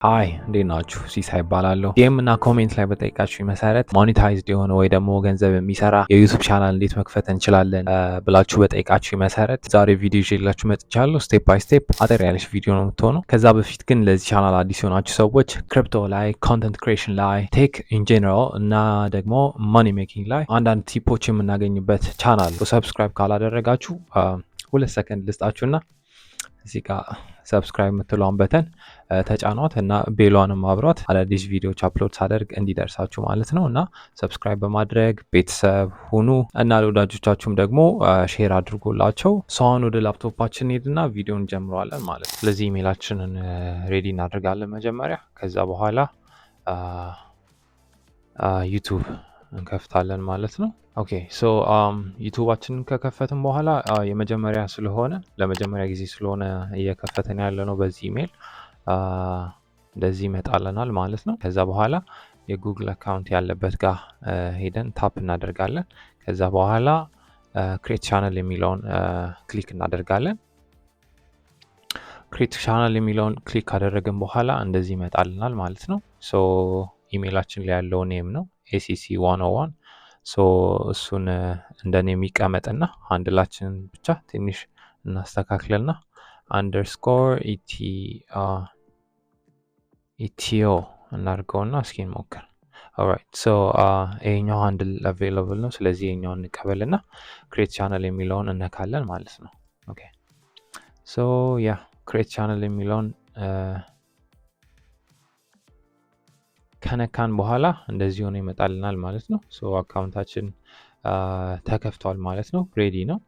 ሃይ እንዴት ናችሁ? ሲሳይ ይባላለሁ። ዲኤም እና ኮሜንት ላይ በጠይቃችሁ መሰረት ሞኔታይዝድ የሆነ ወይ ደግሞ ገንዘብ የሚሰራ የዩቱብ ቻናል እንዴት መክፈት እንችላለን ብላችሁ በጠይቃችሁ መሰረት ዛሬ ቪዲዮ ይዤላችሁ መጥቻለሁ። ስቴፕ ባይ ስቴፕ አጠር ያለች ቪዲዮ ነው የምትሆነው። ከዛ በፊት ግን ለዚህ ቻናል አዲስ የሆናችሁ ሰዎች ክሪፕቶ ላይ፣ ኮንተንት ክሬሽን ላይ፣ ቴክ ኢን ጀነራል እና ደግሞ ማኒ ሜኪንግ ላይ አንዳንድ ቲፖች የምናገኝበት ቻናል ሰብስክራይብ ካላደረጋችሁ 2 ሰከንድ ልስጣችሁና እዚህ ጋር ሰብስክራይብ የምትለውን በተን ተጫኗት እና ቤሏንም አብሯት አዳዲስ ቪዲዮዎች አፕሎድ ሳደርግ እንዲደርሳችሁ ማለት ነው። እና ሰብስክራይብ በማድረግ ቤተሰብ ሁኑ እና ለወዳጆቻችሁም ደግሞ ሼር አድርጎላቸው። ሰውን ወደ ላፕቶፓችን ሄድና ቪዲዮ እንጀምረዋለን ማለት ነው። ስለዚህ ኢሜላችንን ሬዲ እናደርጋለን መጀመሪያ። ከዛ በኋላ ዩቱብ እንከፍታለን ማለት ነው። ኦኬ ሶ ዩቱባችንን ከከፈትን በኋላ የመጀመሪያ ስለሆነ ለመጀመሪያ ጊዜ ስለሆነ እየከፈተን ያለ ነው በዚህ ኢሜል እንደዚህ ይመጣልናል ማለት ነው። ከዛ በኋላ የጉግል አካውንት ያለበት ጋር ሄደን ታፕ እናደርጋለን። ከዛ በኋላ ክሬት ቻናል የሚለውን ክሊክ እናደርጋለን። ክሬት ቻናል የሚለውን ክሊክ ካደረግን በኋላ እንደዚህ ይመጣልናል ማለት ነው። ሶ ኢሜላችን ላይ ያለው ኔም ነው ACC 101 ሶ እሱን እንደኔ የሚቀመጥና ሃንድላችንን ብቻ ትንሽ እናስተካክልና አንደርስኮር ኢቲዮ እናድርገውና እስኪ እንሞክር። ኦራይት ሶ ይሄኛው ሃንድል አቬይላብል ነው። ስለዚህ ይሄኛውን እንቀበልና ክሬት ቻናል የሚለውን እነካለን ማለት ነው። ኦኬ ሶ ያ ክሬት ቻናል የሚለውን ከነካን በኋላ እንደዚህ ሆኖ ይመጣልናል ማለት ነው። ሶ አካውንታችን ተከፍቷል ማለት ነው። ሬዲ ነው።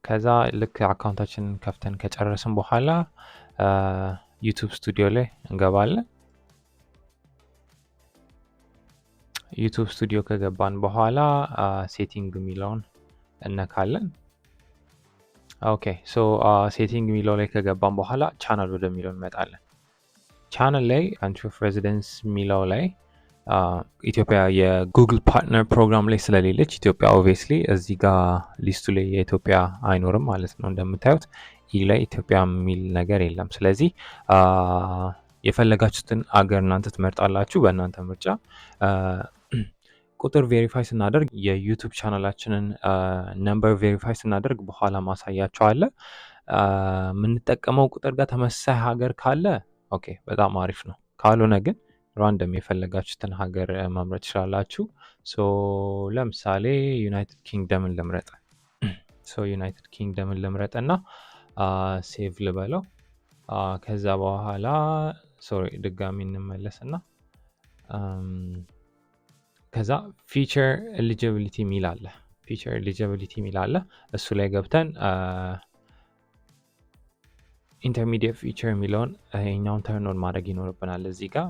ከዛ ልክ አካውንታችንን ከፍተን ከጨረስን በኋላ ዩቱብ ስቱዲዮ ላይ እንገባለን። ዩቱብ ስቱዲዮ ከገባን በኋላ ሴቲንግ የሚለውን እነካለን። ኦኬ ሶ ሴቲንግ የሚለው ላይ ከገባን በኋላ ቻናል ወደሚለው እንመጣለን። ቻናል ላይ ካንትሪ ኦፍ ሬዚደንስ የሚለው ላይ ኢትዮጵያ የጉግል ፓርትነር ፕሮግራም ላይ ስለሌለች ኢትዮጵያ ኦብቪየስሊ እዚህ ጋር ሊስቱ ላይ የኢትዮጵያ አይኖርም ማለት ነው። እንደምታዩት ይህ ላይ ኢትዮጵያ የሚል ነገር የለም። ስለዚህ የፈለጋችሁትን አገር እናንተ ትመርጣላችሁ በእናንተ ምርጫ። ቁጥር ቬሪፋይ ስናደርግ የዩቱብ ቻናላችንን ነምበር ቬሪፋይ ስናደርግ በኋላ ማሳያቸው አለ። የምንጠቀመው ቁጥር ጋር ተመሳሳይ ሀገር ካለ ኦኬ በጣም አሪፍ ነው። ካልሆነ ግን ራንደም የፈለጋችሁትን ሀገር መምረጥ ትችላላችሁ። ሶ ለምሳሌ ዩናይትድ ኪንግደምን ልምረጥ። ሶ ዩናይትድ ኪንግደምን ልምረጥ እና ሴቭ ልበለው። ከዛ በኋላ ሶሪ ድጋሚ እንመለስና ከዛ ፊቸር ኤሊጂቢሊቲ የሚል አለ። ፊቸር ኤሊጂቢሊቲ የሚል አለ። እሱ ላይ ገብተን ኢንተርሚዲየት ፊቸር የሚለውን ይሄኛውን ተርን ኦን ማድረግ ይኖርብናል። እዚህ ጋር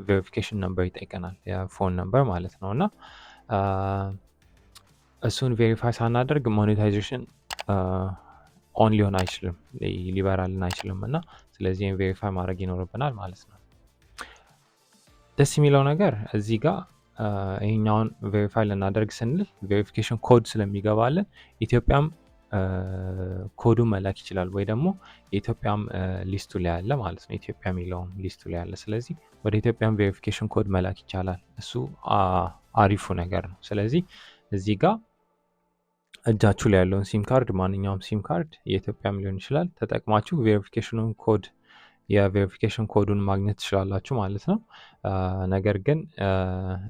ቬሪፊኬሽን ነምበር ይጠይቀናል፣ የፎን ነምበር ማለት ነው። እና እሱን ቬሪፋይ ሳናደርግ ሞኔታይዜሽን ኦን ሊሆን አይችልም፣ ሊበራልን አይችልም። እና ስለዚህ ቬሪፋይ ማድረግ ይኖርብናል ማለት ነው። ደስ የሚለው ነገር እዚህ ጋር ይሄኛውን ቬሪፋይ ልናደርግ ስንል ቬሪፊኬሽን ኮድ ስለሚገባልን ኢትዮጵያም ኮዱን መላክ ይችላል፣ ወይ ደግሞ የኢትዮጵያም ሊስቱ ላይ ያለ ማለት ነው። ኢትዮጵያ የሚለውም ሊስቱ ላይ ያለ፣ ስለዚህ ወደ ኢትዮጵያም ቬሪፊኬሽን ኮድ መላክ ይቻላል። እሱ አሪፉ ነገር ነው። ስለዚህ እዚህ ጋር እጃችሁ ላይ ያለውን ሲም ካርድ ማንኛውም ሲም ካርድ የኢትዮጵያም ሊሆን ይችላል ተጠቅማችሁ ቬሪፊኬሽኑን ኮድ የቬሪፊኬሽን ኮዱን ማግኘት ትችላላችሁ ማለት ነው። ነገር ግን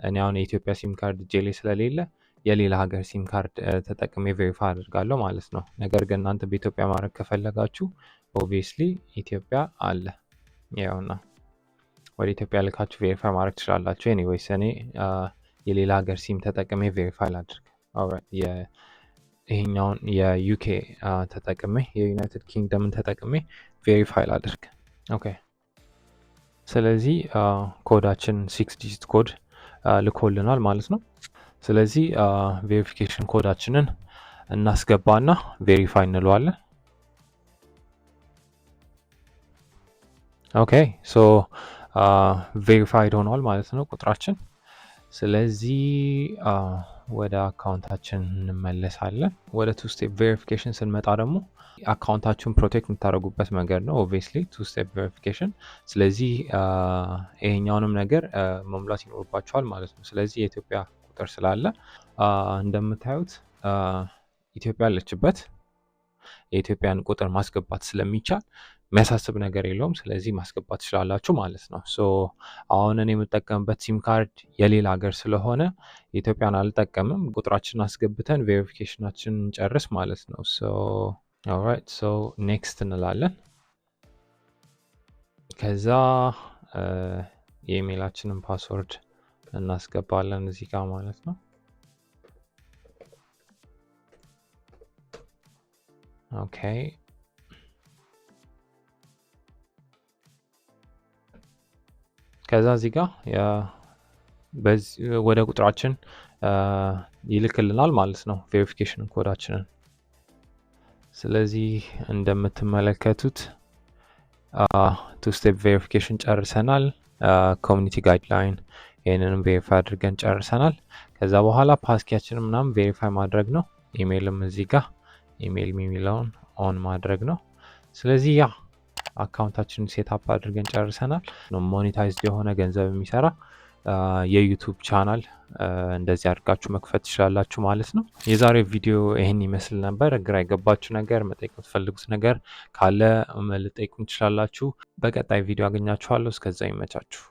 እኔ አሁን የኢትዮጵያ ሲም ካርድ እጄ ላይ ስለሌለ የሌላ ሀገር ሲም ካርድ ተጠቅሜ ቬሪፋይ አድርጋለሁ ማለት ነው። ነገር ግን እናንተ በኢትዮጵያ ማድረግ ከፈለጋችሁ ኦብቪየስሊ ኢትዮጵያ አለ፣ ያውና ወደ ኢትዮጵያ ልካችሁ ቬሪፋይ ማድረግ ትችላላችሁ። ኤኒዌይስ እኔ የሌላ ሀገር ሲም ተጠቅሜ ቬሪፋይ ላድርግ። ይሄኛውን የዩኬ ተጠቅሜ የዩናይትድ ኪንግደምን ተጠቅሜ ቬሪፋይ ላድርግ። ኦኬ ስለዚህ ኮዳችን 6 ዲጂት ኮድ ልኮልናል ማለት ነው። ስለዚህ ቬሪፊኬሽን ኮዳችንን እናስገባና ቬሪፋይ እንለዋለን። ኦኬ ሶ ቬሪፋይድ ሆኗል ማለት ነው ቁጥራችን። ስለዚህ ወደ አካውንታችን እንመለሳለን። ወደ ቱ ስቴፕ ቬሪፊኬሽን ስንመጣ ደግሞ አካውንታችሁን ፕሮቴክት የምታደርጉበት መንገድ ነው ኦብቪየስሊ ቱ ስቴፕ ቬሪፊኬሽን። ስለዚህ ይሄኛውንም ነገር መሙላት ይኖርባቸዋል ማለት ነው። ስለዚህ የኢትዮጵያ ቁጥር ስላለ እንደምታዩት ኢትዮጵያ አለችበት። የኢትዮጵያን ቁጥር ማስገባት ስለሚቻል የሚያሳስብ ነገር የለውም። ስለዚህ ማስገባት ትችላላችሁ ማለት ነው። ሶ አሁን እኔ የምጠቀምበት ሲም ካርድ የሌላ ሀገር ስለሆነ የኢትዮጵያን አልጠቀምም። ቁጥራችንን አስገብተን ቬሪፊኬሽናችን እንጨርስ ማለት ነው። ኦልራይት ሶ ኔክስት እንላለን። ከዛ የኢሜይላችንን ፓስወርድ እናስገባለን እዚህ ጋር ማለት ነው። ኦኬ ከዛ እዚህ ጋር ወደ ቁጥራችን ይልክልናል ማለት ነው ቬሪፊኬሽን ኮዳችንን። ስለዚህ እንደምትመለከቱት ቱ ስቴፕ ቬሪፊኬሽን ጨርሰናል። ኮሚኒቲ ጋይድላይን ይህንንም ቬሪፋይ አድርገን ጨርሰናል። ከዛ በኋላ ፓስኪያችንን ምናምን ቬሪፋይ ማድረግ ነው። ኢሜይልም እዚህ ጋር ኢሜይል የሚለውን ኦን ማድረግ ነው። ስለዚህ ያ አካውንታችንን ሴትአፕ አድርገን ጨርሰናል። ሞኔታይዝድ የሆነ ገንዘብ የሚሰራ የዩቱብ ቻናል እንደዚህ አድርጋችሁ መክፈት ትችላላችሁ ማለት ነው። የዛሬው ቪዲዮ ይህን ይመስል ነበር። ግራ የገባችሁ ነገር መጠየቅ የምትፈልጉት ነገር ካለ ልጠይቁን ትችላላችሁ። በቀጣይ ቪዲዮ አገኛችኋለሁ። እስከዛ ይመቻችሁ።